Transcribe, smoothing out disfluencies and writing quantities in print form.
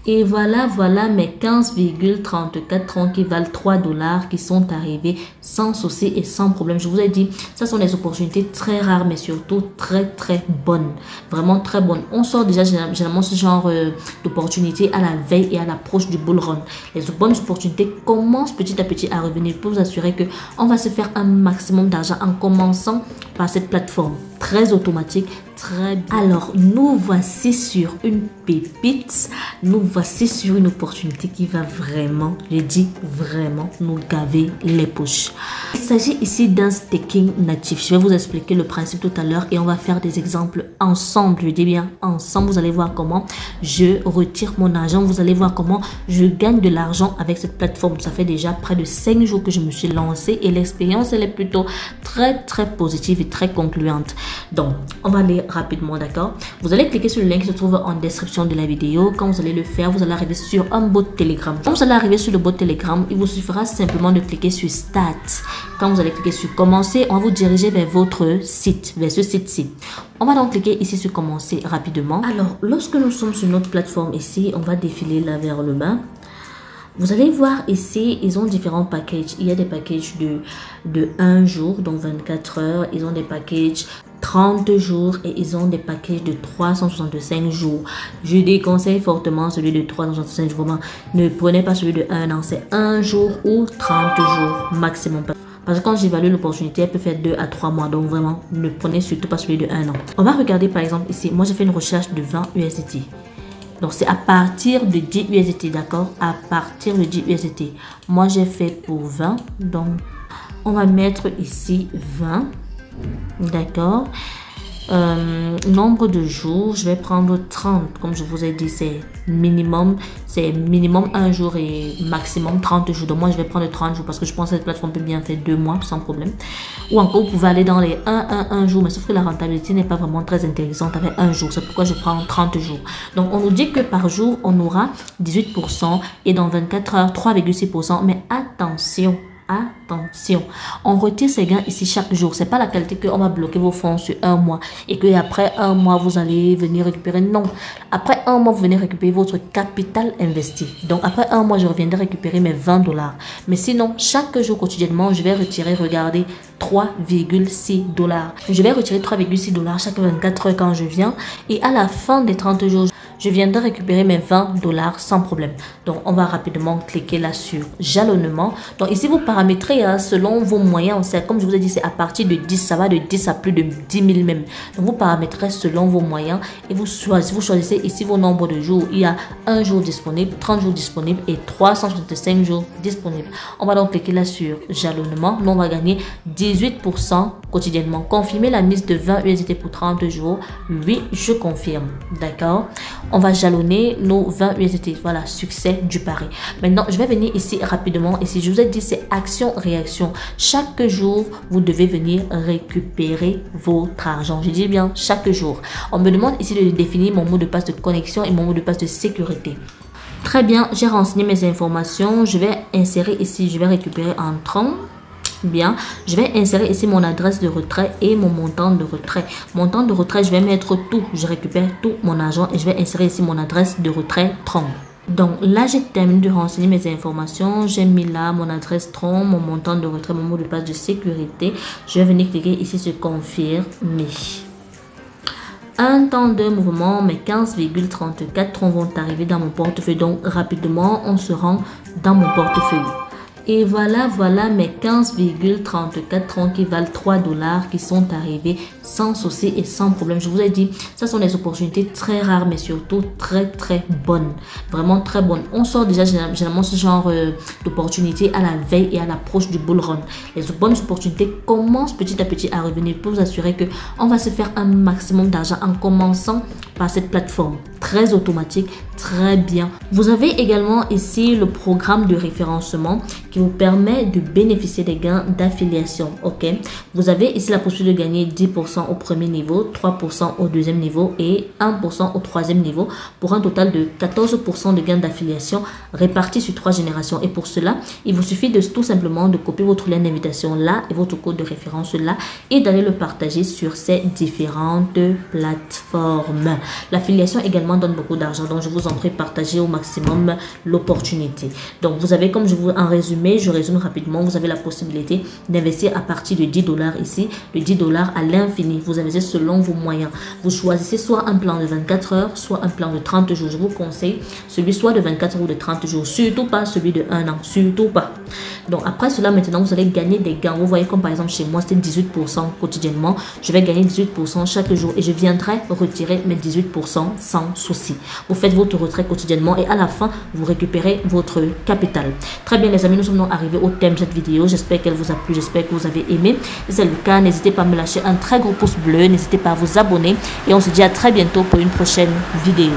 Et voilà mes 15,34 troncs qui valent 3 dollars qui sont arrivés sans souci et sans problème. Je vous ai dit, ça sont des opportunités très rares, mais surtout très bonnes. Vraiment très bonnes. On sort déjà généralement ce genre d'opportunités à la veille et à l'approche du bull run. Les bonnes opportunités commencent petit à petit à revenir pour vous assurer que on va se faire un maximum d'argent en commençant par cette plateforme. Très automatique, très bien. Alors, nous voici sur une pépite. Nous voici sur une opportunité qui va vraiment, je dis vraiment, nous gaver les poches. Il s'agit ici d'un staking natif. Je vais vous expliquer le principe tout à l'heure et on va faire des exemples ensemble. Je dis bien ensemble. Vous allez voir comment je retire mon argent. Vous allez voir comment je gagne de l'argent avec cette plateforme. Ça fait déjà près de 5 jours que je me suis lancée et l'expérience, elle est plutôt très positive et très concluante. Donc, on va aller rapidement, d'accord? Vous allez cliquer sur le lien qui se trouve en description de la vidéo. Quand vous allez le faire, vous allez arriver sur un bot Telegram. Quand vous allez arriver sur le bot Telegram, il vous suffira simplement de cliquer sur Start. Quand vous allez cliquer sur Commencer, on va vous diriger vers votre site, vers ce site-ci. On va donc cliquer ici sur Commencer rapidement. Alors, lorsque nous sommes sur notre plateforme ici, on va défiler là vers le bas. Vous allez voir ici, ils ont différents packages. Il y a des packages de 1 jour, donc 24 heures. Ils ont des packages 30 jours et ils ont des packages de 365 jours. Je déconseille fortement celui de 365 jours. Vraiment, ne prenez pas celui de 1 an. C'est 1 jour ou 30 jours maximum. Parce que quand j'évalue l'opportunité, elle peut faire 2 à 3 mois. Donc vraiment, ne prenez surtout pas celui de 1 an. On va regarder par exemple ici. Moi, j'ai fait une recherche de 20 USDT. Donc, c'est à partir de 10 USDT, d'accord? À partir de 10 USDT. Moi, j'ai fait pour 20. Donc, on va mettre ici 20. D'accord? Nombre de jours, je vais prendre 30. Comme je vous ai dit, c'est minimum 1 jour et maximum 30 jours. Donc, moi, je vais prendre 30 jours parce que je pense que cette plateforme peut bien faire 2 mois sans problème. Ou encore, vous pouvez aller dans les 1 jour, mais sauf que la rentabilité n'est pas vraiment très intéressante avec 1 jour. C'est pourquoi je prends 30 jours. Donc, on nous dit que par jour, on aura 18% et dans 24 heures, 3,6%. Mais attention, on retire ces gains ici chaque jour. C'est pas la qualité qu'on va bloquer vos fonds sur 1 mois et que après 1 mois vous allez venir récupérer. Non, après 1 mois vous venez récupérer votre capital investi. Donc après 1 mois je reviendrai récupérer mes 20 dollars. Mais sinon chaque jour quotidiennement je vais retirer, regardez, 3,6 dollars. Je vais retirer 3,6 dollars chaque 24 heures quand je viens et à la fin des 30 jours je viendrai récupérer mes 20 dollars sans problème. Donc, on va rapidement cliquer là sur jalonnement. Donc, ici, vous paramétrez selon vos moyens. C'est comme je vous ai dit, c'est à partir de 10. Ça va de 10 à plus de 10 000 même. Donc, vous paramétrez selon vos moyens et vous choisissez ici vos nombres de jours. Il y a 1 jour disponible, 30 jours disponibles et 365 jours disponibles. On va donc cliquer là sur jalonnement. Nous, on va gagner 18% quotidiennement. Confirmer la mise de 20 USDT pour 30 jours. Oui, je confirme. D'accord? On va jalonner nos 20 USDT. Voilà, succès du pari. Maintenant, je vais venir ici rapidement. Ici, je vous ai dit, c'est action-réaction. Chaque jour, vous devez venir récupérer votre argent. Je dis bien chaque jour. On me demande ici de définir mon mot de passe de connexion et mon mot de passe de sécurité. Très bien, j'ai renseigné mes informations. Je vais insérer ici, je vais récupérer en 30. Bien, je vais insérer ici mon adresse de retrait et mon montant de retrait. Montant de retrait, je vais mettre tout. Je récupère tout mon argent et je vais insérer ici mon adresse de retrait Tron. Donc là, j'ai terminé de renseigner mes informations. J'ai mis là mon adresse Tron, mon montant de retrait, mon mot de passe de sécurité. Je vais venir cliquer ici sur confirmer. Un temps de mouvement, mes 15,34 troncs vont arriver dans mon portefeuille. Donc rapidement, on se rend dans mon portefeuille. Et voilà mes 15,34 troncs qui valent 3 dollars qui sont arrivés sans souci et sans problème. Je vous ai dit, ça sont des opportunités très rares, mais surtout très bonnes. Vraiment très bonnes. On sort déjà généralement ce genre d'opportunités à la veille et à l'approche du bull run. Les bonnes opportunités commencent petit à petit à revenir pour vous assurer que on va se faire un maximum d'argent en commençant par cette plateforme. Très automatique, très bien. Vous avez également ici le programme de référencement qui vous permet de bénéficier des gains d'affiliation. Ok, vous avez ici la possibilité de gagner 10% au premier niveau, 3% au deuxième niveau et 1% au troisième niveau pour un total de 14% de gains d'affiliation répartis sur 3 générations. Et pour cela, il vous suffit de tout simplement de copier votre lien d'invitation là et votre code de référence là et d'aller le partager sur ces différentes plateformes. L'affiliation également donne beaucoup d'argent, donc je vous en prie, partagez au maximum l'opportunité. Donc vous avez, comme je vous en résumé, je résume rapidement, vous avez la possibilité d'investir à partir de 10 $ ici, de 10 $ à l'infini. Vous investissez selon vos moyens. Vous choisissez soit un plan de 24 heures, soit un plan de 30 jours. Je vous conseille celui soit de 24 heures ou de 30 jours, surtout pas celui de 1 an, surtout pas. Donc après cela, maintenant vous allez gagner des gains. Vous voyez, comme par exemple chez moi, c'était 18% quotidiennement. Je vais gagner 18% chaque jour et je viendrai retirer mes 18% sans souci. Vous faites votre retrait quotidiennement et à la fin, vous récupérez votre capital. Très bien les amis, nous sommes donc arrivés au thème de cette vidéo. J'espère qu'elle vous a plu, j'espère que vous avez aimé. Si c'est le cas, n'hésitez pas à me lâcher un très gros pouce bleu, n'hésitez pas à vous abonner et on se dit à très bientôt pour une prochaine vidéo.